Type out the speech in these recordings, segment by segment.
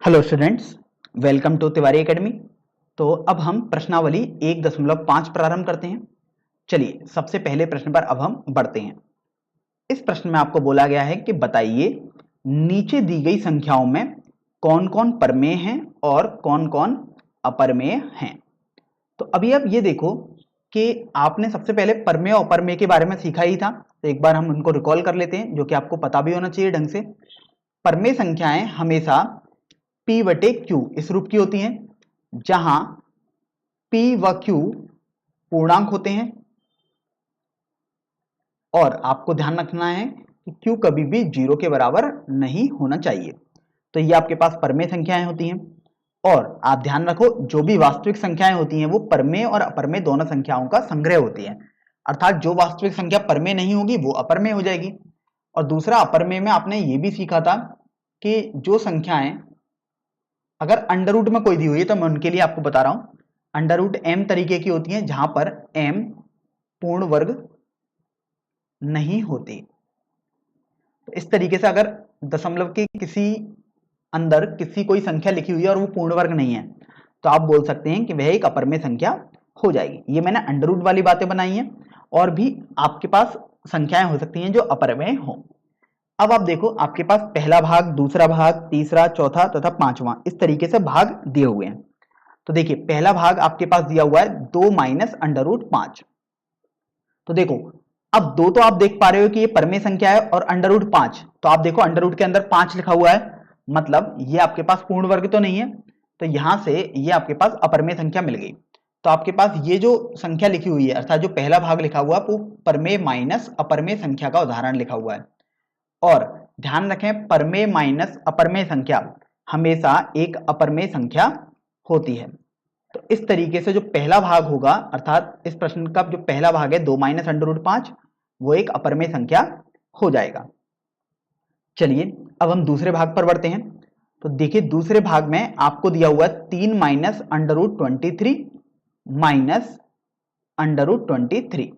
Hello students, welcome to Tiwari academy. तो अब हम प्रश्नावली 1.5 प्रारंभ करते हैं। चलिए सबसे पहले प्रश्न पर अब हम बढ़ते हैं। इस प्रश्न में आपको बोला गया है कि बताइए नीचे दी गई संख्याओं में कौन कौन परमेय हैं और कौन कौन अपरमेय हैं। तो अभी आप ये देखो कि आपने सबसे पहले परमेय और अपरमेय के बारे में सीखा ही था, तो एक बार हम उनको रिकॉल कर लेते हैं, जो कि आपको पता भी होना चाहिए ढंग से। परमेय संख्याएं हमेशा P बटे Q इस रूप की होती हैं, जहां P व Q पूर्णांक होते हैं और आपको ध्यान रखना है कि Q कभी भी 0 के बराबर नहीं होना चाहिए। तो ये आपके पास परमेय संख्याएं होती हैं। और आप ध्यान रखो, जो भी वास्तविक संख्याएं होती हैं वो परमेय और अपरमेय दोनों संख्याओं का संग्रह होती है। अर्थात जो वास्तविक संख्या परमेय नहीं होगी वो अपरमेय हो जाएगी। और दूसरा, अपरमेय में आपने ये भी सीखा था कि जो संख्याएं अगर अंडर रूट में कोई दी हुई है, तो मैं उनके लिए आपको बता रहा हूं, अंडर रूट m तरीके की होती हैं, जहां पर m पूर्ण वर्ग नहीं होती। तो इस तरीके से अगर दशमलव के किसी अंदर किसी कोई संख्या लिखी हुई है और वो पूर्ण वर्ग नहीं है, तो आप बोल सकते हैं कि वह एक अपरमेय संख्या हो जाएगी। ये मैंने अंडर रूट वाली बातें बनाई हैं, और भी आपके पास संख्याएं हो सकती हैं जो अपरमेय हो। अब आप देखो, आपके पास पहला भाग, दूसरा भाग, तीसरा, चौथा तथा पांचवा, इस तरीके से भाग दिए हुए हैं। तो देखिए, पहला भाग आपके पास दिया हुआ है 2 माइनस अंडर रूट 5। तो देखो, अब दो तो आप देख पा रहे हो कि ये परमेय संख्या है, और अंडर रूट 5, तो आप देखो अंडर रूट के अंदर 5 लिखा हुआ है, मतलब ये आपके पास पूर्ण वर्ग तो नहीं है, तो यहां से ये आपके पास अपरमेय संख्या मिल गई। तो आपके पास ये जो संख्या लिखी हुई है, अर्थात जो पहला भाग लिखा हुआ है, वो परमेय माइनस अपरमेय संख्या का उदाहरण लिखा हुआ है। और ध्यान रखें, परमेय माइनस अपरमेय संख्या हमेशा एक अपरमेय संख्या होती है। तो इस तरीके से जो पहला भाग होगा, अर्थात इस प्रश्न का जो पहला भाग है 2 माइनस अंडर रूट 5, वो एक अपरमेय संख्या हो जाएगा। चलिए अब हम दूसरे भाग पर बढ़ते हैं। तो देखिए, दूसरे भाग में आपको दिया हुआ है 3 माइनस अंडर रूट 23 माइनस अंडर रूट 23।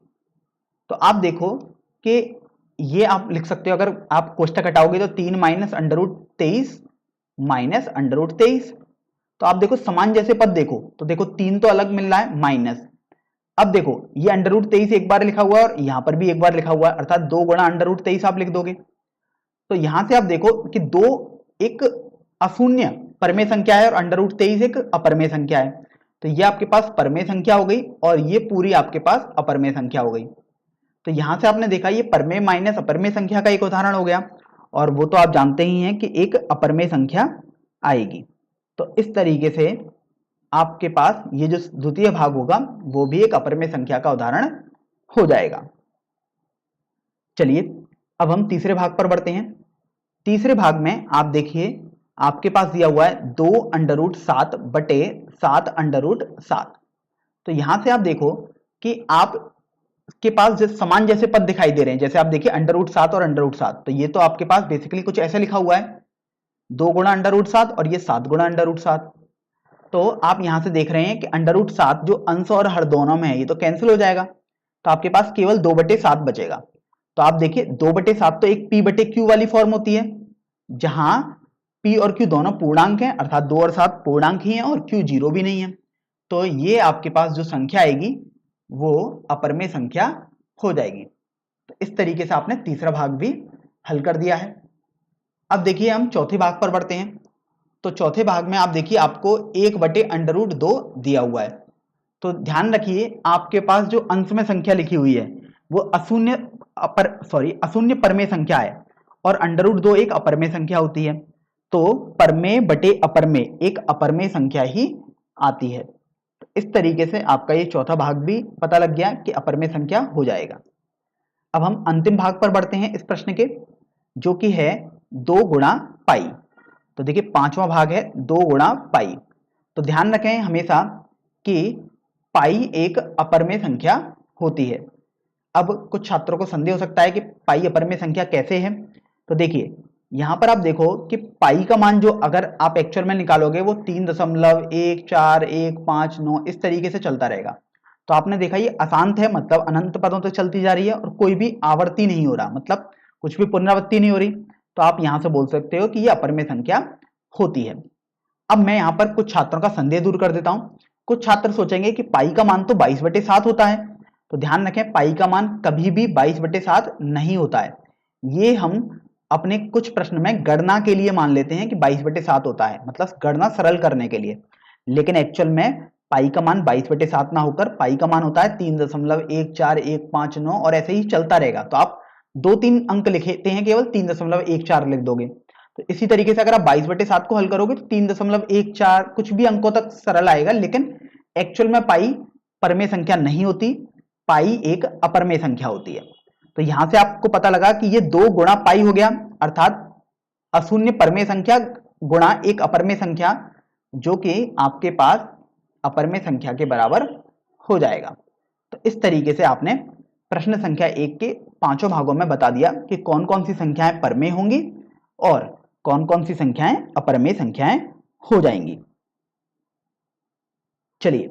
तो आप देखो कि ये आप लिख सकते हो, अगर आप कोष्टक हटाओगे तो 3 माइनस अंडर रूट 23 माइनस अंडर रूट 23। तो आप देखो समान जैसे पद देखो, तो देखो 3 तो अलग मिल रहा है, माइनस। अब देखो, ये अंडर रूट 23 एक बार लिखा हुआ है और यहां पर भी एक बार लिखा हुआ है, अर्थात 2 गुणा अंडर रूट 23 आप लिख दोगे। तो यहां से आप देखो कि दो एक अशून्य परमेय संख्या है और अंडर रूट 23 एक अपरमेय संख्या है। तो ये आपके पास परमेय संख्या हो गई और ये पूरी आपके पास अपरमेय संख्या हो गई। तो यहां से आपने देखा, ये परमेय माइनस अपरमेय संख्या का एक उदाहरण हो गया, और वो तो आप जानते ही हैं कि एक अपरमेय संख्या आएगी। तो इस तरीके से आपके पास ये जो द्वितीय भाग होगा वो भी एक अपरमेय संख्या का उदाहरण हो जाएगा। चलिए अब हम तीसरे भाग पर बढ़ते हैं। तीसरे भाग में आप देखिए, आपके पास दिया हुआ है 2 अंडर रूट 7 बटे 7 अंडर रूट 7। तो यहां से आप देखो कि आप के पास जो समान जैसे पद दिखाई दे रहे हैं, जैसे आप देखिए अंडर रूट 7 और अंडर रूट 7, तो ये तो आपके पास बेसिकली कुछ ऐसे लिखा हुआ है, 2 गुणा अंडर रूट 7 और ये 7 गुणा अंडर रूट 7। तो आप यहां से देख रहे हैं कि अंडर रूट 7 जो अंश और हर दोनों में है, ये तो कैंसिल हो जाएगा, तो आपके पास केवल 2 बटे 7 बचेगा। तो आप देखिए 2 बटे 7 तो एक P बटे Q वाली फॉर्म होती है, जहां P और Q दोनों पूर्णांक हैं, अर्थात 2 और 7 पूर्णांक ही हैं और Q 0 भी नहीं है। तो ये आपके पास जो संख्या आएगी वो अपरमेय संख्या हो जाएगी। तो इस तरीके से आपने तीसरा भाग भी हल कर दिया है। अब देखिए हम चौथे भाग पर बढ़ते हैं। तो चौथे भाग में आप देखिए, आपको 1 बटे अंडर रूट 2 दिया हुआ है। तो ध्यान रखिए, आपके पास जो अंश में संख्या लिखी हुई है वो अशून्य परमेय संख्या है, और अंडर रूट 2 एक अपरमेय संख्या होती है। तो परमेय बटे अपरमेय एक अपरमेय संख्या ही आती है। इस तरीके से आपका ये चौथा भाग भी पता लग गया कि अपरमेय संख्या हो जाएगा। अब हम अंतिम भाग पर बढ़ते हैं इस प्रश्न के, जो कि है 2 गुणा पाई। तो देखिए पांचवा भाग है 2 गुणा पाई। तो ध्यान रखें हमेशा कि पाई एक अपरमेय संख्या होती है। अब कुछ छात्रों को संदेह हो सकता है कि पाई अपरमेय संख्या कैसे है। तो देखिए यहां पर आप देखो कि पाई का मान जो अगर आप एक्चुअल में निकालोगे वो 3.14159 इस तरीके से चलता रहेगा। तो आपने देखा ये अशांत है, मतलब अनंत पदों तक चलती जा रही है और कोई भी आवर्ती नहीं हो रहा, मतलब कुछ भी पुनरावृत्ति नहीं हो रही। तो आप यहां से बोल सकते हो कि ये अपरमेय संख्या होती है। अब मैं यहाँ पर कुछ छात्रों का संदेह दूर कर देता हूँ। कुछ छात्र सोचेंगे कि पाई का मान तो 22/7 होता है, तो ध्यान रखें पाई का मान कभी भी 22/7 नहीं होता है। ये हम अपने कुछ प्रश्न में गणना के लिए मान लेते हैं कि 22/7 होता है, मतलब गणना सरल करने के लिए, लेकिन एक्चुअल में पाई का मान 22/7 ना होकर पाई का मान होता है 3.14159 और ऐसे ही चलता रहेगा। तो आप 2-3 अंक लिखते हैं, केवल 3.14 लिख दोगे। तो इसी तरीके से अगर आप 22/7 को हल करोगे तो 3.14 कुछ भी अंकों तक सरल आएगा, लेकिन एक्चुअल में पाई परमेय संख्या नहीं होती, पाई एक अपरमेय संख्या होती है। तो यहां से आपको पता लगा कि ये 2 गुणा पाई हो गया, अर्थात अशून्य परमेय संख्या गुणा एक अपरमेय संख्या, जो कि आपके पास अपरमेय संख्या के बराबर हो जाएगा। तो इस तरीके से आपने प्रश्न संख्या 1 के 5 भागों में बता दिया कि कौन कौन सी संख्याएं परमेय होंगी और कौन कौन सी संख्याएं अपरमेय संख्याएं हो जाएंगी। चलिए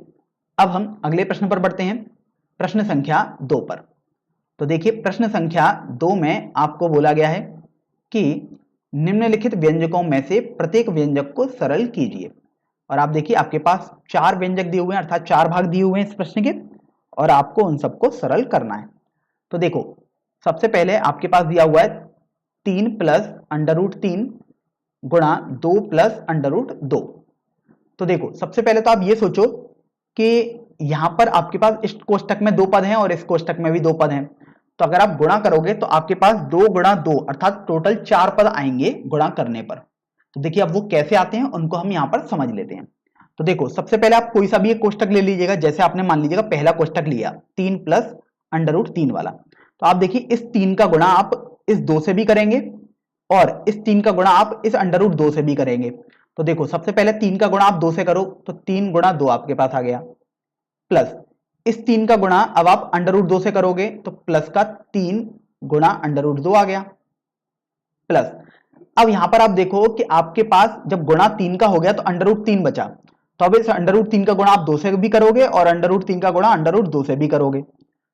अब हम अगले प्रश्न पर बढ़ते हैं, प्रश्न संख्या 2 पर। तो देखिए प्रश्न संख्या 2 में आपको बोला गया है कि निम्नलिखित व्यंजकों में से प्रत्येक व्यंजक को सरल कीजिए। और आप देखिए आपके पास 4 व्यंजक दिए हुए हैं, अर्थात 4 भाग दिए हुए हैं इस प्रश्न के, और आपको उन सबको सरल करना है। तो देखो सबसे पहले आपके पास दिया हुआ है 3 + √3 गुणा 2 + √2। तो देखो सबसे पहले तो आप ये सोचो कि यहां पर आपके पास इस कोष्टक में 2 पद हैं और इस कोष्टक में भी 2 पद हैं, तो अगर आप गुणा करोगे तो आपके पास 2 × 2 अर्थात टोटल 4 पद आएंगे गुणा करने पर। तो देखिए अब वो कैसे आते हैं उनको हम यहाँ पर समझ लेते हैं। तो देखो सबसे पहले आप कोई सा भी एक कोष्टक ले लीजिएगा, जैसे आपने मान लीजिएगा पहला कोष्टक लिया 3 + √3 वाला। तो आप देखिए इस 3 का गुणा आप इस 2 से भी करेंगे और इस 3 का गुणा आप इस √2 से भी करेंगे। तो देखो सबसे पहले 3 का गुणा आप 2 से करो तो 3 × 2 आपके पास आ गया, प्लस इस 3 का गुणा अब आप √2 से करोगे तो प्लस का 3 × √2 आ गया, प्लस अब यहां पर आप देखो कि आपके पास जब गुणा 3 का हो गया तो √3 बचा, तो अब इस √3 का गुणा आप 2 से भी करोगे और √3 का गुणा √2 से भी करोगे।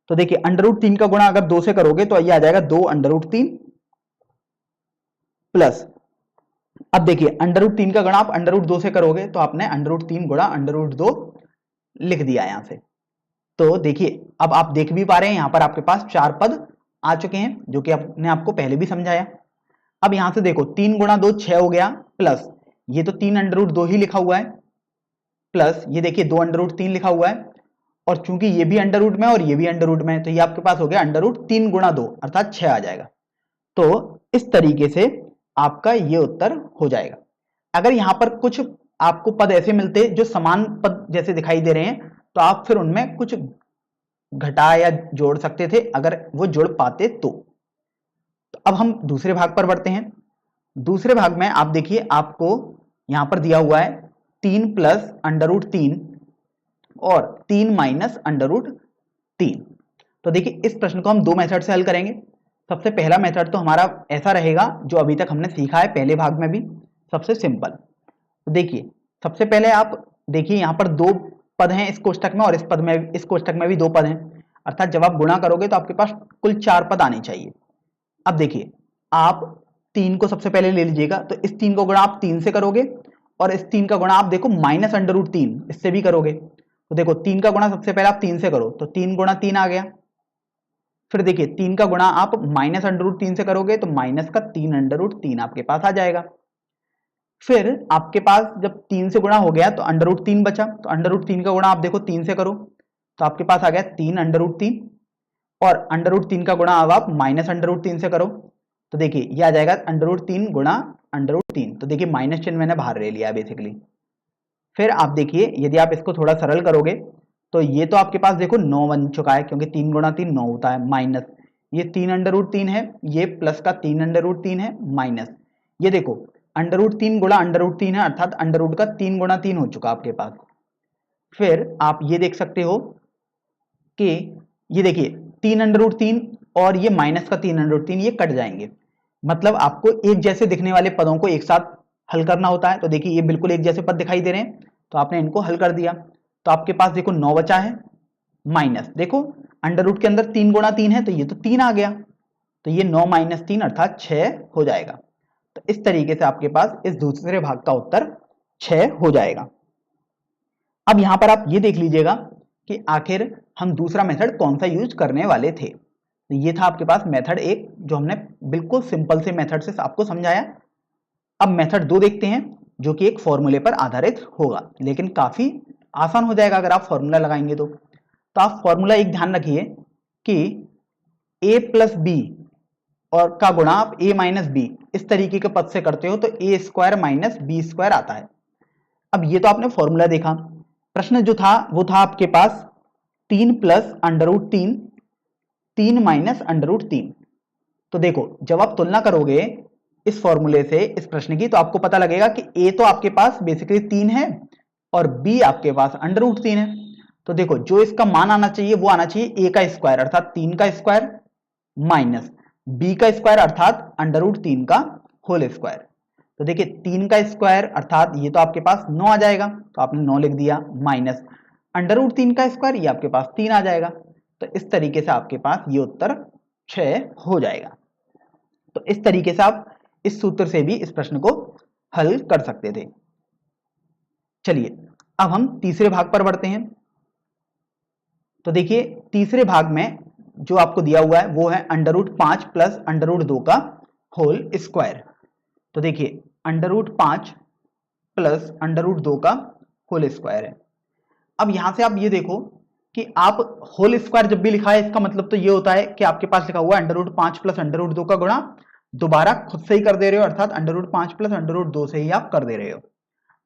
तो देखिए √3 का गुणा अगर 2 से करोगे तो ये आ जाएगा 2 √3 प्लस अब देखिए √3 का गुणा आप √2 से करोगे तो आपने √3 गुणा √2 लिख दिया यहां से। तो देखिए अब आप देख भी पा रहे हैं यहां पर आपके पास 4 पद आ चुके हैं, जो कि आपने आपको पहले भी समझाया। अब यहां से देखो 3 × 2 6 हो गया, प्लस ये तो 3 √2 ही लिखा हुआ है, प्लस ये देखिए 2 √3 लिखा हुआ है, और चूंकि ये भी अंडर रूट में और ये भी अंडर रूट में है तो ये आपके पास हो गया √3 × 2 अर्थात 6 आ जाएगा। तो इस तरीके से आपका ये उत्तर हो जाएगा। अगर यहां पर कुछ आपको पद ऐसे मिलते जो समान पद जैसे दिखाई दे रहे हैं तो आप फिर उनमें कुछ घटा या जोड़ सकते थे, अगर वो जुड़ पाते तो। अब हम दूसरे भाग पर बढ़ते हैं। दूसरे भाग में आप देखिए आपको यहां पर दिया हुआ है 3 + √3 और 3 - √3। तो देखिए इस प्रश्न को हम 2 मेथड से हल करेंगे। सबसे पहला मेथड तो हमारा ऐसा रहेगा जो अभी तक हमने सीखा है पहले भाग में भी, सबसे सिंपल। तो देखिए सबसे पहले आप देखिए यहाँ पर 2 पद हैं इस कोष्टक में और इस कोष्टक में भी 2 पद हैं, अर्थात जब आप गुणा करोगे तो आपके पास कुल 4 पद आने चाहिए। अब देखिए आप 3 को सबसे पहले ले लीजिएगा, तो इस 3 को गुणा आप 3 से करोगे और इस 3 का गुणा आप देखो -√3 इससे भी करोगे। तो देखो 3 का गुणा सबसे पहले आप 3 से करो तो 3 × 3 आ गया, फिर देखिए 3 का गुणा आप -√3 से करोगे तो माइनस का 3 √3 आपके पास आ जाएगा। फिर आपके पास जब 3 से गुणा हो गया तो √3 बचा, तो √3 का गुणा आप देखो 3 से करो तो आपके पास आ गया 3 √3 और √3 का गुणा अब आप -√3 से करो तो देखिए ये आ जाएगा √3 × √3। तो देखिए माइनस चिन्ह मैंने बाहर ले लिया बेसिकली। फिर आप देखिए यदि आप इसको थोड़ा सरल करोगे तो ये तो आपके पास देखो 9 बन चुका है, क्योंकि 3 × 3 9 होता है, माइनस ये 3 √3 है, ये प्लस का 3 √3 है, माइनस ये देखो √3 × √3 है, अर्थात अंडर रूट का 3 × 3 हो चुका आपके पास। फिर आप ये देख सकते हो कि ये देखिए 3 √3 और ये माइनस का 3 √3 ये कट जाएंगे, मतलब आपको एक जैसे दिखने वाले पदों को एक साथ हल करना होता है। तो देखिए ये बिल्कुल एक जैसे पद दिखाई दे रहे हैं तो आपने इनको हल कर दिया, तो आपके पास देखो 9 बचा है, माइनस देखो अंडर रूट के अंदर 3 × 3 है तो ये तो 3 आ गया, तो ये 9 - 3 अर्थात 6 हो जाएगा। तो इस तरीके से आपके पास इस दूसरे भाग का उत्तर 6 हो जाएगा। अब यहां पर आप ये देख लीजिएगा कि आखिर हम दूसरा मेथड कौन सा यूज करने वाले थे। तो ये था आपके पास मेथड 1 जो हमने बिल्कुल सिंपल से मेथड से आपको समझाया। अब मेथड 2 देखते हैं जो कि एक फॉर्मूले पर आधारित होगा, लेकिन काफी आसान हो जाएगा अगर आप फॉर्मूला लगाएंगे तो आप फॉर्मूला एक ध्यान रखिए कि a प्लस बी और का गुणा आप a माइनस बी इस तरीके के पद से करते हो तो a square minus B square आता है। अब ये तो आपने फॉर्मूला देखा, प्रश्न जो था वो था आपके पास 3 plus under root 3, 3 minus under root 3। तो देखो जब आप तुलना करोगे इस फॉर्मूले से इस प्रश्न की तो आपको पता लगेगा कि a तो आपके पास बेसिकली 3 है और b आपके पास अंडर रूट 3 है। तो देखो जो इसका मान आना चाहिए वो आना चाहिए a का स्क्वायर अर्थात 3 का स्क्वायर माइनस b का स्क्वायर अर्थात अंडर रूट 3 का होल स्क्वायर। तो देखिए 3 का स्क्वायर अर्थात ये तो आपके पास 9 आ जाएगा, तो आपने 9 लिख दिया, माइनस अंडर रूट 3 का स्क्वायर ये आपके पास 3 आ जाएगा। तो इस तरीके से आपके पास ये उत्तर 6 हो जाएगा। तो इस तरीके से आप इस सूत्र से भी इस प्रश्न को हल कर सकते थे। चलिए अब हम तीसरे भाग पर बढ़ते हैं। तो देखिए तीसरे भाग में जो आपको दिया हुआ है वो है under root 5 plus under root 2 का होल स्क्वायर। तो देखिए under root 5 plus under root 2 का होल स्क्वायर है। अब यहां से आप ये देखो कि आप होल स्क्वायर जब भी लिखा है इसका मतलब तो ये होता है कि आपके पास लिखा हुआ है under root 5 plus under root 2 का गुणा दोबारा खुद से ही कर दे रहे हो अर्थात under root 5 plus under root 2 से ही आप कर दे रहे हो।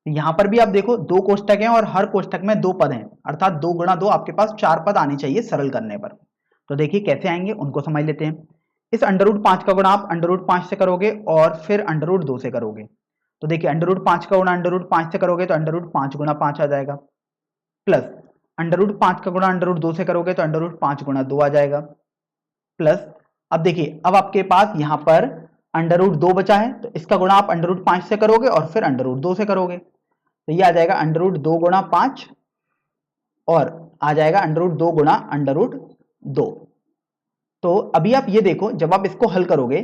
यहां पर भी आप देखो 2 कोष्टक हैं और हर कोष्टक में 2 पद हैं अर्थात 2 गुणा 2 आपके पास 4 पद आने चाहिए सरल करने पर। तो देखिए कैसे आएंगे उनको समझ लेते हैं। इस अंडर रूट 5 का गुणा आप अंडर रूट 5 से करोगे और फिर अंडर रूट 2 से करोगे। तो देखिए अंडर रूट 5 का गुणा अंडर रूट 5 से करोगे तो अंडर रूट 5 गुणा 5 आ जाएगा, प्लस अंडर रूट 5 का गुणा अंडर रूट 2 से करोगे तो अंडर रूट 5 गुणा 2 आ जाएगा, प्लस अब देखिए अब आपके पास यहां पर अंडर रूट 2 बचा है तो इसका गुणा आप अंडर रूट 5 से करोगे और फिर अंडर रूट 2 से करोगे तो ये आ जाएगा अंडर रूट 2 गुणा 5 और आ जाएगा अंडर रूट 2 गुणा अंडर रूट 2। तो अभी आप ये देखो जब आप इसको हल करोगे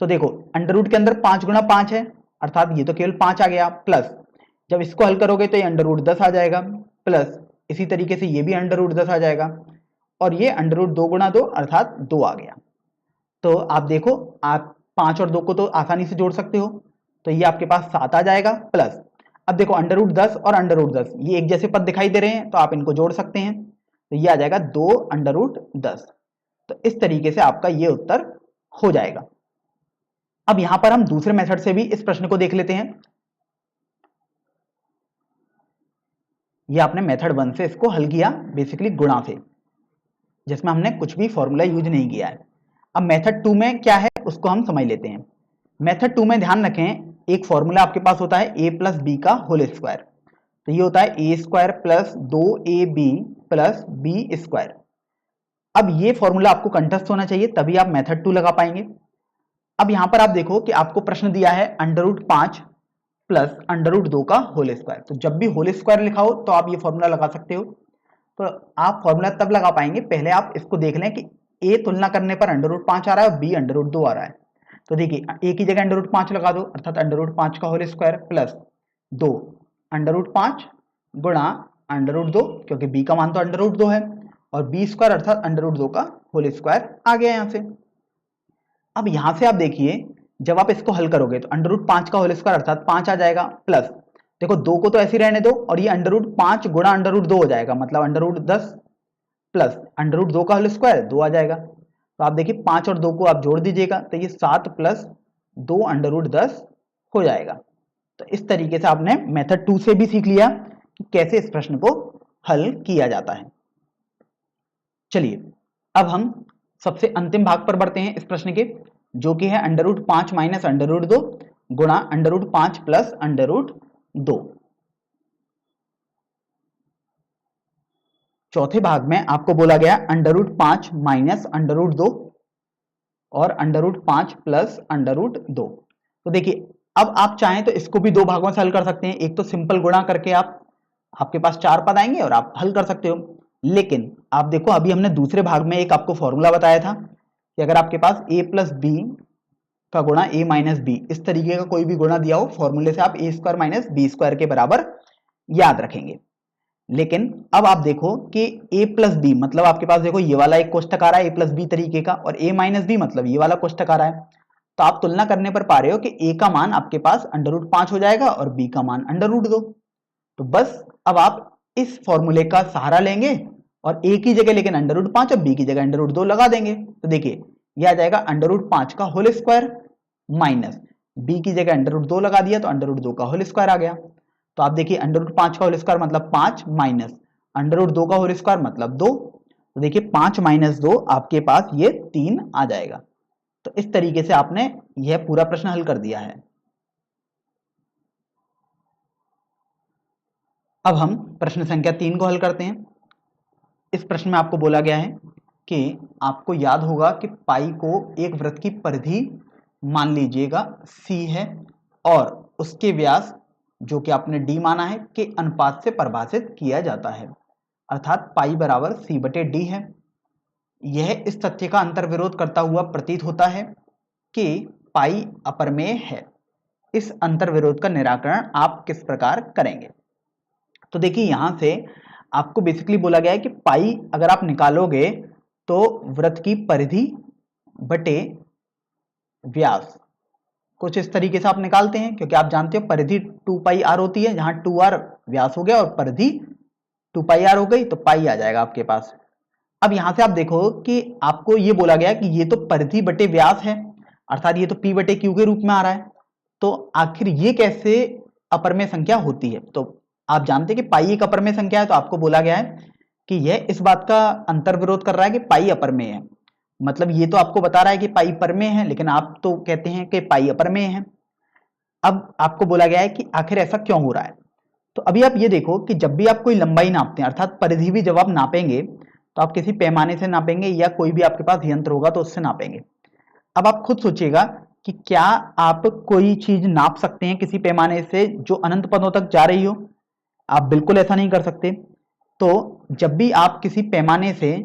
तो देखो अंडर रूट के अंदर 5 गुणा 5 है अर्थात ये तो केवल 5 आ गया, प्लस जब इसको हल करोगे तो ये अंडर रूट 10 आ जाएगा, प्लस इसी तरीके से ये भी अंडर रूट 10 आ जाएगा और ये अंडर रूट 2 गुणा 2 अर्थात 2 आ गया। तो आप देखो आप 5 और 2 को तो आसानी से जोड़ सकते हो तो ये आपके पास 7 आ जाएगा, प्लस अब देखो अंडर रूट 10 और अंडर रूट 10 ये एक जैसे पद दिखाई दे रहे हैं तो आप इनको जोड़ सकते हैं तो ये आ जाएगा 2 अंडर रूट 10। तो इस तरीके से आपका ये उत्तर हो जाएगा। अब यहां पर हम दूसरे मेथड से भी इस प्रश्न को देख लेते हैं। ये आपने मेथड 1 से इसको हल किया बेसिकली गुणा से, जिसमें हमने कुछ भी फॉर्मूला यूज नहीं किया है। अब मेथड 2 में क्या है उसको हम समझ लेते हैं। मेथड 2 में ध्यान रखें एक फॉर्मूला आपके पास होता है a प्लस बी का होल स्क्वायर। तो ये होता है A square plus 2ab plus B square. अब ये फॉर्मूला आपको कंठस्थ होना चाहिए तभी आप मेथड 2 लगा पाएंगे। अब यहां पर आप देखो कि आपको प्रश्न दिया है under root 5 plus under root 2 का होल स्क्वायर। तो जब भी होल स्क्वायर लिखा हो तो आप ये फॉर्मूला लगा सकते हो। तो आप फॉर्मूला तब लगा पाएंगे पहले आप इसको देख लें कि a तुलना करने पर अंडर रूट 5 आ रहा है और b अंडर रूट 2 आ रहा है। तो देखिए a की जगह अंडर रूट 5 लगा दो अर्थात अंडर रूट 5 का whole square plus 2 under root 5 गुणा अंडर रूट 2 क्योंकि b का मान तो अंडर रूट 2 है और b स्क्वायर अर्थात अंडर रूट 2 का होल स्क्वायर आ गया यहां से। अब यहां से आप देखिए जब आप इसको हल करोगे तो अंडर रूट 5 का होल स्क्वायर अर्थात 5 आ जाएगा, प्लस देखो 2 को तो ऐसे ही रहने दो और ये अंडर रूट 5 गुणा अंडर रूट 2 हो जाएगा मतलब under root 10 plus under root 2 का होल स्क्वायर 2 आ जाएगा। तो आप देखिए 5 और 2 को आप जोड़ दीजिएगा तो ये 7 प्लस 2 अंडर रूट 10 हो जाएगा। तो इस तरीके से आपने मेथड 2 से भी सीख लिया कि कैसे इस प्रश्न को हल किया जाता है। चलिए अब हम सबसे अंतिम भाग पर बढ़ते हैं इस प्रश्न के, जो कि है under root 5 minus under root 2 गुणा under root 5 plus under root 2। चौथे भाग में आपको बोला गया under root 5 minus under root 2 और under root 5 plus under root 2। तो देखिए अब आप चाहें तो इसको भी 2 भागों से हल कर सकते हैं। एक तो सिंपल गुणा करके आपके पास 4 पद आएंगे और आप हल कर सकते हो, लेकिन आप देखो अभी हमने दूसरे भाग में एक आपको फॉर्मूला बताया था कि अगर आपके पास a प्लस बी का गुणा a माइनस बी, इस तरीके का कोई भी गुणा दिया हो फॉर्मूले से आप a square minus B square के बराबर याद रखेंगे। लेकिन अब आप देखो कि a प्लस बी मतलब आपके पास देखो ये वाला एक कोष्टक आ रहा है a प्लस बी तरीके का, और a माइनस बी मतलब ये वाला कोष्टक आ रहा है। तो आप तुलना करने पर पा रहे हो कि a का मान आपके पास √5 हो जाएगा और b का मान √2। तो बस अब आप इस फॉर्मूले का सहारा लेंगे और a की जगह लेकिन √5 और b की जगह √2 लगा देंगे। तो देखिए यह आ जाएगा √5 का होल स्क्वायर माइनस b की जगह √2 लगा दिया तो √2 का होल स्क्वायर आ गया। तो आप देखिए √5 का होल स्क्वायर मतलब 5 माइनस √2 का होल स्क्वायर मतलब 2। तो देखिए 5 माइनस 2 आपके पास ये 3 आ जाएगा। तो इस तरीके से आपने यह पूरा प्रश्न हल कर दिया है। अब हम प्रश्न संख्या 3 को हल करते हैं। इस प्रश्न में आपको बोला गया है कि आपको याद होगा कि पाई को एक वृत्त की परिधि मान लीजिएगा c है और उसके व्यास जो कि आपने d माना है के अनुपात से परिभाषित किया जाता है, अर्थात पाई बराबर c बटे d है। यह इस तथ्य का अंतर्विरोध करता हुआ प्रतीत होता है कि पाई अपरमेय है। इस अंतर्विरोध का निराकरण आप किस प्रकार करेंगे? तो देखिए यहां से आपको बेसिकली बोला गया है कि पाई अगर आप निकालोगे तो वृत्त की परिधि बटे व्यास कुछ इस तरीके से आप निकालते हैं, क्योंकि आप जानते हो परिधि 2 पाई आर होती है, जहां 2r व्यास हो गया और परिधि 2 पाई आर हो गई तो पाई आ जाएगा आपके पास। अब यहां से आप देखो कि आपको ये बोला गया कि ये तो परिधि बटे व्यास है, अर्थात ये तो p बटे q के रूप में आ रहा है। तो आखिर ये कैसे अपरमेय संख्या होती है? तो आप जानते हैं कि पाई एक अपरमेय संख्या है, तो आपको बोला गया है कि यह इस बात का अंतर्विरोध कर रहा है कि पाई अपरमेय है। मतलब ये तो आपको बता रहा है कि पाई परमेय है, लेकिन आप तो कहते हैं कि पाई अपरमेय है। अब आपको बोला गया है कि आखिर ऐसा क्यों हो रहा है। तो अभी आप ये देखो कि जब भी आप कोई लंबाई नापते हैं, अर्थात परिधि भी जब आप नापेंगे तो आप किसी पैमाने से नापेंगे या कोई भी आपके पास यंत्र होगा तो उससे नापेंगे। अब आप खुद सोचिएगा कि क्या आप कोई चीज नाप सकते हैं किसी पैमाने से जो अनंत पदों तक जा रही हो? आप बिल्कुल ऐसा नहीं कर सकते। तो जब भी आप किसी पैमाने से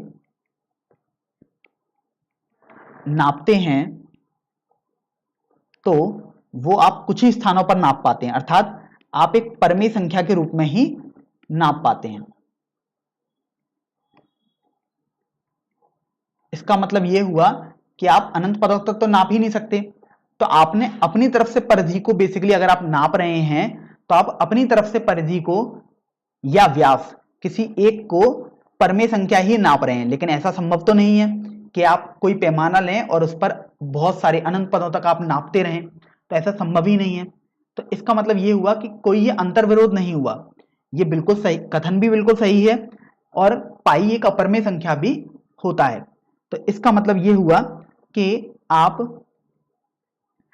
नापते हैं तो वो आप कुछ ही स्थानों पर नाप पाते हैं, अर्थात आप एक परमेय संख्या के रूप में ही नाप पाते हैं। इसका मतलब यह हुआ कि आप अनंत पदों तक तो नाप ही नहीं सकते। तो आपने अपनी तरफ से परिधि को बेसिकली अगर आप नाप रहे हैं तो आप अपनी तरफ से परिधि को या व्यास किसी एक को परमेय संख्या ही नाप रहे हैं, लेकिन ऐसा संभव तो नहीं है कि आप कोई पैमाना लें और उस पर बहुत सारे अनंत पदों तक आप नापते रहें, तो ऐसा संभव ही नहीं है। तो इसका मतलब ये हुआ कि कोई ये अंतर्विरोध नहीं हुआ, ये बिल्कुल सही कथन भी बिल्कुल सही है और पाई एक अपरमेय संख्या भी होता है। तो इसका मतलब ये हुआ कि आप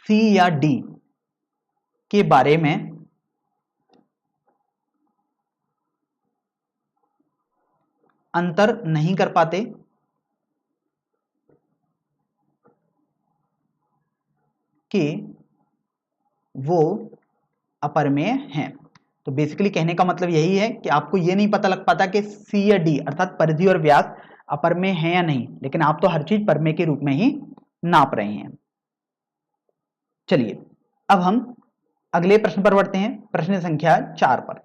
C या D के बारे में अंतर नहीं कर पाते कि वो अपरमेय हैं। तो बेसिकली कहने का मतलब यही है कि आपको ये नहीं पता लग पाता कि C या D अर्थात परिधि और व्यास अपरमेय है या नहीं, लेकिन आप तो हर चीज परमेय के रूप में ही नाप रहे हैं। चलिए अब हम अगले प्रश्न पर बढ़ते हैं, प्रश्न संख्या 4 पर।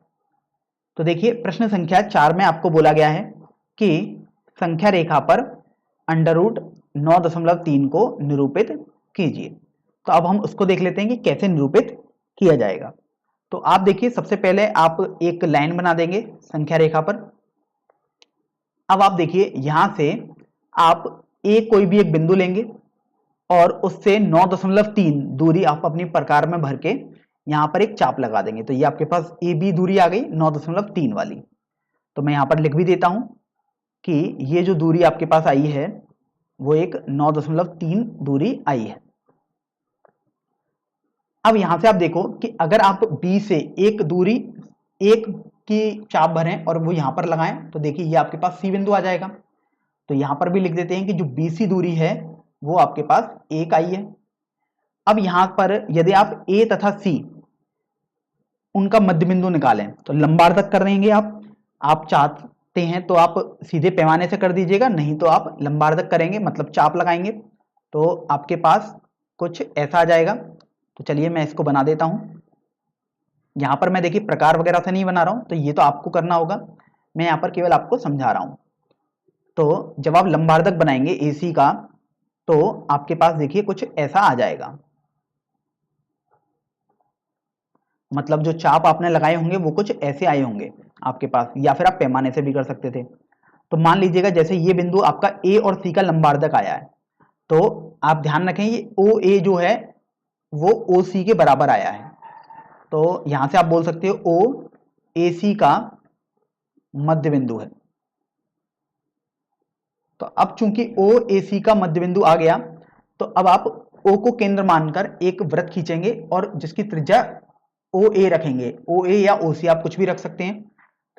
तो देखिए प्रश्न संख्या 4 में आपको बोला गया है कि संख्या रेखा पर √9.3 को निरूपित कीजिए। तो अब हम उसको देख लेते हैं कि कैसे निरूपित किया जाएगा। तो आप देखिए सबसे पहले आप एक लाइन बना देंगे संख्या रेखा पर। अब आप देखिए यहां से आप कोई भी एक बिंदु लेंगे और उससे 9.3 दूरी आप अपनी प्रकार में भर के यहां पर एक चाप लगा देंगे। तो ये आपके पास AB दूरी आ गई 9.3 वाली। तो मैं यहां पर लिख भी देता हूं कि ये जो दूरी आपके पास आई है वो एक 9.3 दूरी आई है। अब यहां से आप देखो कि अगर आप B से एक दूरी एक की चाप भरें और वो यहां पर लगाएं तो देखिए ये आपके पास C बिंदु आ जाएगा। तो यहां पर भी लिख देते हैं कि जो BC दूरी है वो आपके पास 1 आई है। अब यहां पर यदि आप A तथा C उनका मध्य बिंदु निकालें तो लंबार्धक कर देंगे आप चाहते हैं तो आप सीधे पैमाने से कर दीजिएगा, नहीं तो आप लंबार्धक करेंगे मतलब चाप लगाएंगे। तो आपके पास कुछ ऐसा आ जाएगा। तो चलिए मैं इसको बना देता हूं। यहां पर मैं देखिए प्रकार वगैरह से नहीं बना रहा हूं, तो ये तो आपको करना होगा, मैं यहां पर केवल आपको समझा रहा हूं। तो जब आप लंबार्धक बनाएंगे AC का, तो आपके पास देखिए कुछ ऐसा आ जाएगा। मतलब जो चाप आपने लगाए होंगे वो कुछ ऐसे आए होंगे आपके पास, या फिर आप पैमाने से भी कर सकते थे। तो मान लीजिएगा जैसे ये बिंदु आपका A और C का लंबार्धक आया है, तो आप ध्यान रखें ये OA जो है वो OC के बराबर आया है। तो यहां से आप बोल सकते हो OAC का मध्य बिंदु है। तो अब चूंकि OAC का मध्य बिंदु आ गया, तो अब आप O को केंद्र मानकर एक वृत्त खींचेंगे और जिसकी त्रिज्या OA रखेंगे। OA या OC आप कुछ भी रख सकते हैं।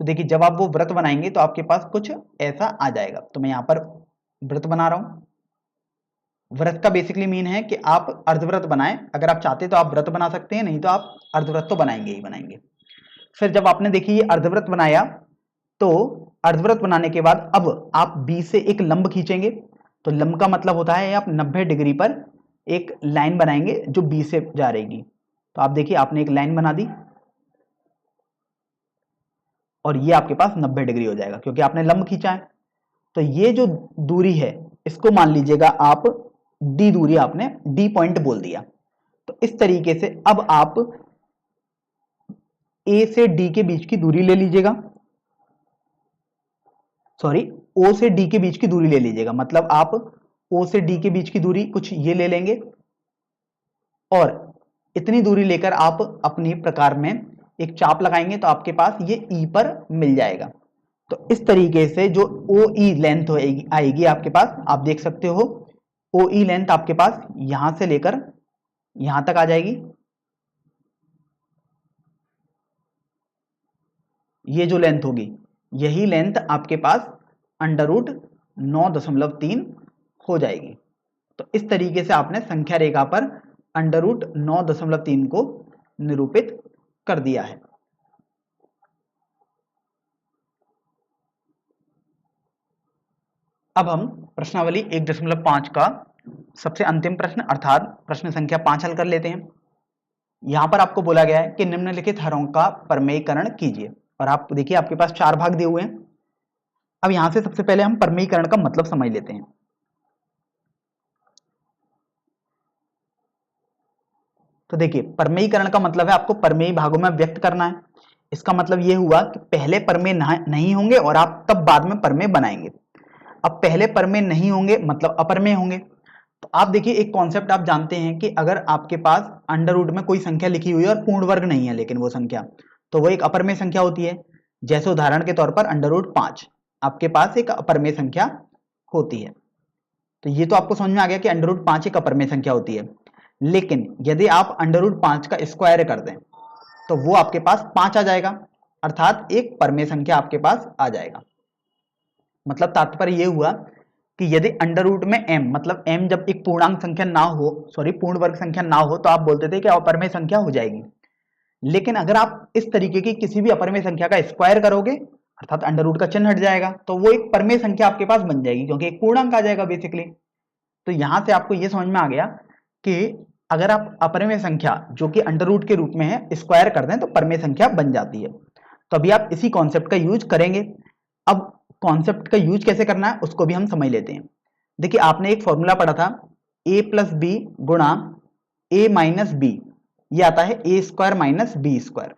तो देखिए जब आप वो वृत्त बनाएंगे तो आपके पास कुछ ऐसा आ जाएगा। तो मैं यहाँ पर वृत्त बना रहा हूं। वृत्त का बेसिकली मीन है कि आप अर्धवृत्त बनाएं। अगर आप चाहते तो आप वृत्त बना सकते हैं, नहीं तो आप अर्धवृत्त तो बनाएंगे ही बनाएंगे। फिर जब आपने देखिए ये अर्धवृत्त बनाया, तो अर्धवृत्त बनाने के बाद अब आप B से एक लंब खींचेंगे। तो लंब का मतलब होता है आप 90 डिग्री पर एक लाइन बनाएंगे जो B से जा रहेगी। तो आप देखिए आपने एक लाइन बना दी और ये आपके पास 90 डिग्री हो जाएगा क्योंकि आपने लंब खींचा है। तो ये जो दूरी है इसको मान लीजिएगा आप D दूरी, आपने D पॉइंट बोल दिया। तो इस तरीके से अब आप A से D के बीच की दूरी ले लीजिएगा, सॉरी O से D के बीच की दूरी ले लीजिएगा। मतलब आप O से D के बीच की दूरी कुछ ये ले लेंगे और इतनी दूरी लेकर आप अपनी प्रकार में एक चाप लगाएंगे तो आपके पास ये E पर मिल जाएगा। तो इस तरीके से जो OE लेंथ आएगी आपके पास, आप देख सकते हो OE लेंथ आपके पास यहां से लेकर यहां तक आ जाएगी। ये जो लेंथ होगी यही लेंथ आपके पास √9.3 हो जाएगी। तो इस तरीके से आपने संख्या रेखा पर √9.3 को निरूपित कर दिया है। अब हम प्रश्नावली 1.5 का सबसे अंतिम प्रश्न अर्थात प्रश्न संख्या 5 हल कर लेते हैं। यहां पर आपको बोला गया है कि निम्नलिखित हरों का परमेयीकरण कीजिए, और आप देखिए आपके पास 4 भाग दिए हुए हैं। अब यहां से सबसे पहले हम परमेयीकरण का मतलब समझ लेते हैं। तो देखिए परमेयीकरण का मतलब है आपको परमेयी भागों में व्यक्त करना है। इसका मतलब यह हुआ कि पहले परमेय नहीं होंगे और आप तब बाद में परमेय बनाएंगे। अब पहले परमेय नहीं होंगे मतलब अपरमेय होंगे। तो आप देखिए एक कॉन्सेप्ट आप जानते हैं कि अगर आपके पास अंडर रूट में कोई संख्या लिखी हुई है और पूर्ण वर्ग नहीं है लेकिन वो संख्या, तो वो एक अपरमेय संख्या होती है। जैसे उदाहरण के तौर पर √5 आपके पास एक अपरमेय संख्या होती है। तो ये तो आपको समझ में आ गया कि √5 एक अपरमेय संख्या होती है। लेकिन यदि आप √5 का स्क्वायर कर दें तो वो आपके पास 5 आ जाएगा, अर्थात एक परमेय संख्या आपके पास आ जाएगा। मतलब तात्पर्य यह हुआ कि यदि अंडर रूट में m, मतलब m जब एक पूर्णांक संख्या ना हो, सॉरी पूर्ण वर्ग संख्या ना हो, तो आप बोलते थे कि अपरमेय संख्या हो जाएगी। लेकिन अगर आप इस तरीके की किसी भी अपरमेय संख्या का स्क्वायर करोगे अर्थात अंडर रूट का चिन्ह हट जाएगा, तो वो एक परमेय संख्या आपके पास बन जाएगी क्योंकि एक पूर्णांक आ जाएगा बेसिकली। तो यहां से आपको यह समझ में आ गया कि अगर आप अपरमेय संख्या जो कि अंडर रूट के रूप में है स्क्वायर कर दें तो परमेय संख्या बन जाती है। तो अभी आप इसी कॉन्सेप्ट का यूज करेंगे। अब कॉन्सेप्ट का यूज कैसे करना है उसको भी हम समझ लेते हैं। देखिए आपने एक फॉर्मूला पढ़ा था a+ b गुणा a - b, ये आता है a² - b²।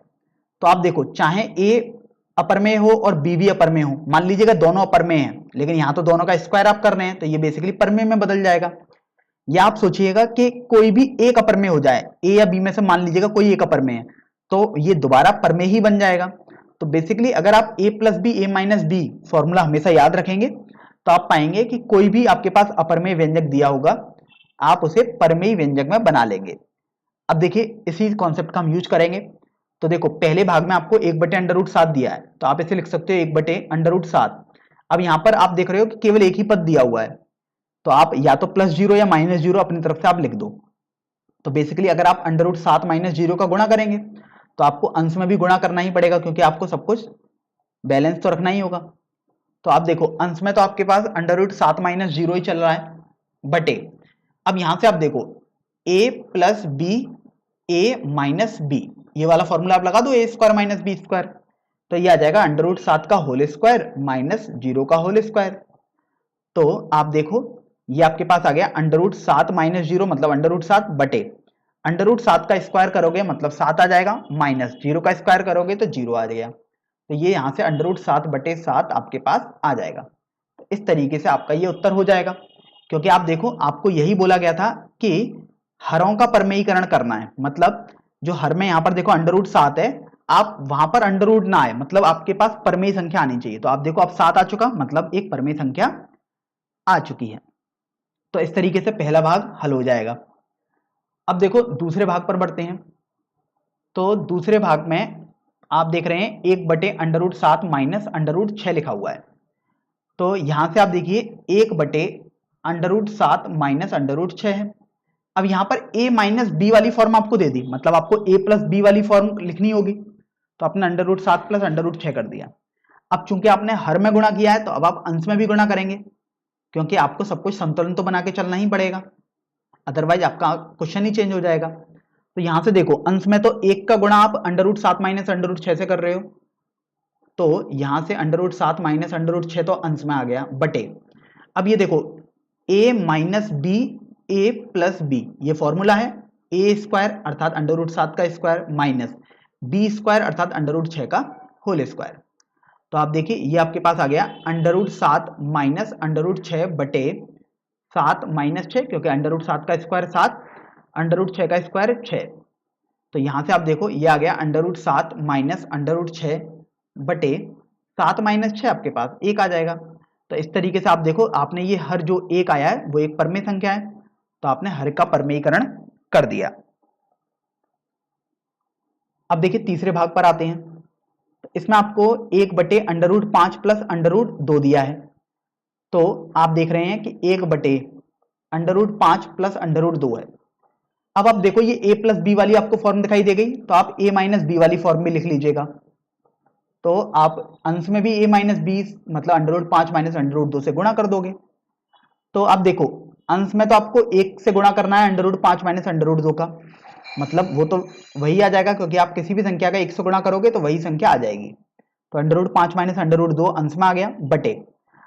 तो आप देखो चाहे a अपरमेय हो और b भी अपरमेय हो, मान लीजिएगा दोनों अपरमेय हैं लेकिन यहां तो दोनों का स्क्वायर आप कर रहे हैं तो ये बेसिकली परमेय में बदल जाएगा। या आप सोचिएगा कि कोई भी एक अपरमेय हो जाए, a या b में से मान लीजिएगा कोई एक अपरमेय है, तो ये दोबारा परमेय ही बन जाएगा। तो बेसिकली अगर आप a + b a - b formula हमेशा याद रखेंगे तो आप पाएंगे कि कोई भी आपके पास अपरमेय व्यंजक दिया होगा आप उसे परमेय व्यंजक में बना लेंगे। अब देखिए इसी कॉन्सेप्ट का हम यूज करेंगे। तो देखो पहले भाग में आपको 1/√7 दिया है तो आप इसे लिख सकते हो 1/√7। अब यहां पर आप देख रहे हो कि केवल एक ही पद दिया हुआ है, तो आप या तो +0 या -0 अपनी तरफ से आप लिख दो। तो बेसिकली अगर आप √7 - 0 का गुणा करेंगे तो आपको अंश में भी गुणा करना ही पड़ेगा क्योंकि आपको सब कुछ बैलेंस तो रखना ही होगा। तो आप देखो अंश में तो आपके पास √7 - 0 ही चल रहा है बटे, अब यहां से आप देखो ए plus B A minus B, ये वाला फॉर्मूला आप लगा दो ए स्क्वायर माइनस बी स्क्वायर, तो ये आ जाएगा अंडर रूट 7 का होल स्क्वायर माइनस 0 का होल स्क्वायर। तो आप देखो ये आपके पास आ गया अंडर रूट 7 माइनस 0 मतलब अंडर रूट 7 बटे अंडर रूट 7 का स्क्वायर करोगे मतलब 7 आ जाएगा, माइनस 0 का स्क्वायर करोगे तो 0 आ जाएगा। तो ये यहां से अंडर रूट 7 बटे 7 आपके पास आ जाएगा। तो इस तरीके से आपका ये उत्तर हो जाएगा, क्योंकि आप देखो आपको यही बोला गया था कि हरों का परमेयीकरण करना है, मतलब जो हर में यहाँ पर देखो अंडर रूट 7 है, आप वहां पर अंडर रूट ना आए, मतलब आपके पास परमेय संख्या आनी चाहिए। तो आप देखो अब 7 आ चुका, मतलब एक परमेय संख्या आ चुकी है। तो इस तरीके से पहला भाग हल हो जाएगा। अब देखो दूसरे भाग पर बढ़ते हैं। तो दूसरे भाग में आप देख रहे हैं 1 बटे under root 7 minus under root 6 लिखा हुआ है। तो यहां से आप देखिए 1 बटे under root 7 minus under root 6 है। अब यहां पर a माइनस बी वाली फॉर्म आपको दे दी, मतलब आपको a प्लस बी वाली फॉर्म लिखनी होगी, तो आपने under root 7 plus under root 6 कर दिया। अब चूंकि आपने हर में गुणा किया है तो अब आप अंश में भी गुणा करेंगे, क्योंकि आपको सब कुछ संतुलन तो बना के चलना ही पड़ेगा, अदरवाइज आपका क्वेश्चन ही चेंज हो जाएगा। तो यहां से देखो अंश में तो 1 का गुणा आप under root 7 minus under root 6 से कर रहे हो, तो यहां से under root 7 minus under root 6 तो अंश में आ गया बटे। अब ये देखो a minus B A plus B, ये फॉर्मूला है, ए स्क्वायर अर्थात अंडर रूट 7 का स्क्वायर माइनस बी स्क्वायर अर्थात अंडर रूट 6 का होल स्क्वायर। तो आप देखिए ये आपके पास आ गया under root 7 minus under root 6 बटे 7 माइनस 6, क्योंकि अंडर रूट 7 का स्क्वायर 7, अंडर रूट 6 का स्क्वायर 6। तो यहां से आप देखो ये आ गया under root 7 minus under root 6 बटे 7 माइनस 6, आपके पास 1 आ जाएगा। तो इस तरीके से आप देखो आपने ये हर जो 1 आया है वो एक परमेय संख्या है, तो आपने हर का परमेयीकरण कर दिया। अब देखिए तीसरे भाग पर आते हैं। तो इसमें आपको 1 बटे under root 5 plus under root 2 दिया है। तो आप देख रहे हैं कि 1 बटे under root 5 plus under root 2 है। अब आप देखो ये a प्लस बी वाली आपको फॉर्म दिखाई दे गई, तो आप a माइनस बी वाली फॉर्म भी लिख लीजिएगा। तो आप अंश में भी a माइनस बी मतलब under root 5 minus under root 2 से गुणा कर दोगे। तो आप देखो अंश में तो आपको 1 से गुणा करना है under root 5 minus under root 2 का, मतलब वो तो वही आ जाएगा, क्योंकि आप किसी भी संख्या का 1 से गुणा करोगे तो वही संख्या आ जाएगी। तो under root 5 minus under root 2 अंश में आ गया बटे।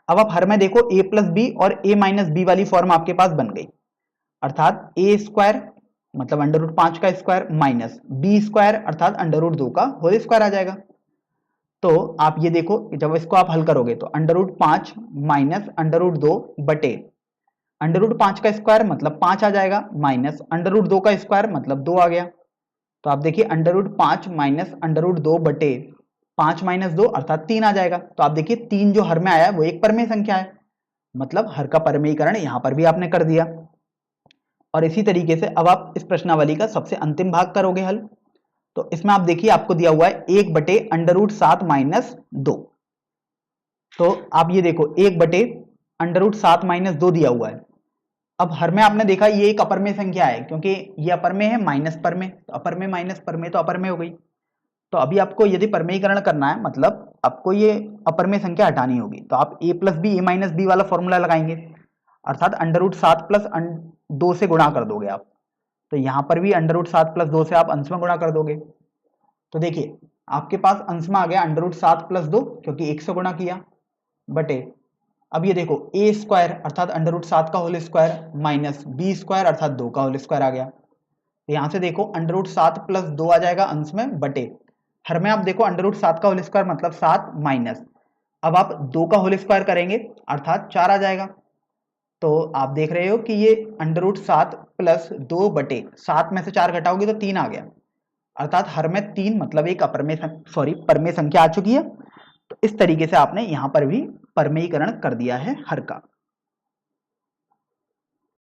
अब आप हर में देखो a प्लस बी और a माइनस बी वाली फॉर्म आपके पास बन गई, अर्थात a स्क्वायर मतलब अंडर रूट 5 का स्क्वायर माइनस बी स्क्वायर अर्थात अंडर रूट 2 का होल स्क्वायर आ जाएगा। तो आप ये देखो जब इसको आप हल करोगे तो under root 5 minus under root 2 बटे अंडर रूट 5 का स्क्वायर मतलब 5 आ जाएगा, माइनस अंडर रूट 2 का स्क्वायर मतलब 2 आ गया। तो आप देखिए under root 5 minus under root 2 बटे 5 माइनस 2 अर्थात 3 आ जाएगा। तो आप देखिए 3 जो हर में आया है वो एक परमेय संख्या है, मतलब हर का परमेयीकरण यहां पर भी आपने कर दिया। और इसी तरीके से अब आप इस प्रश्नावली का सबसे अंतिम भाग करोगे हल। तो इसमें आप देखिए आपको दिया हुआ है 1 बटे अंडर रूट 7 माइनस 2। तो आप ये देखो 1 बटे अंडर रूट 7 माइनस 2 दिया हुआ है। अब हर में आपने देखा ये एक अपर में संख्या है, क्योंकि ये अपर में है माइनस पर में, तो अपर में माइनस पर में तो अपर में हो गई। तो अभी आपको यदि परमेयीकरण करना है मतलब आपको ये अपर में संख्या हटानी होगी, तो आप a plus B A minus B वाला फॉर्मूला लगाएंगे, अर्थात अंडर रूट 7 प्लस 2 से गुणा कर दोगे आप। तो यहां पर भी अंडर रूट 7 प्लस 2 से आप अंश में गुणा कर दोगे। तो देखिए आपके पास अंश में आ गया अंडर रूट 7 प्लस 2, क्योंकि 1 से गुणा किया बटे। अब ये देखो a स्क्वायर अर्थात अंडर रूट 7 का whole square minus B square अर्थात 2 का होल स्क्वायर आ गया। तो यहां से देखो अंडर रूट 7 प्लस 2 आ जाएगा अंश में बटे, हर में आप देखो अंडर रूट 7 का होल स्क्वायर मतलब 7 माइनस, अब आप 2 का होल स्क्वायर करेंगे अर्थात 4 आ जाएगा। तो आप देख रहे हो कि ये अंडर रूट 7 प्लस 2 बटे 7 में से 4 घटाओगे तो 3 आ गया, अर्थात हर में 3 मतलब एक अपर में परमेय संख्या आ चुकी है। तो इस तरीके से आपने यहां पर भी परमेयीकरण कर दिया है हर का।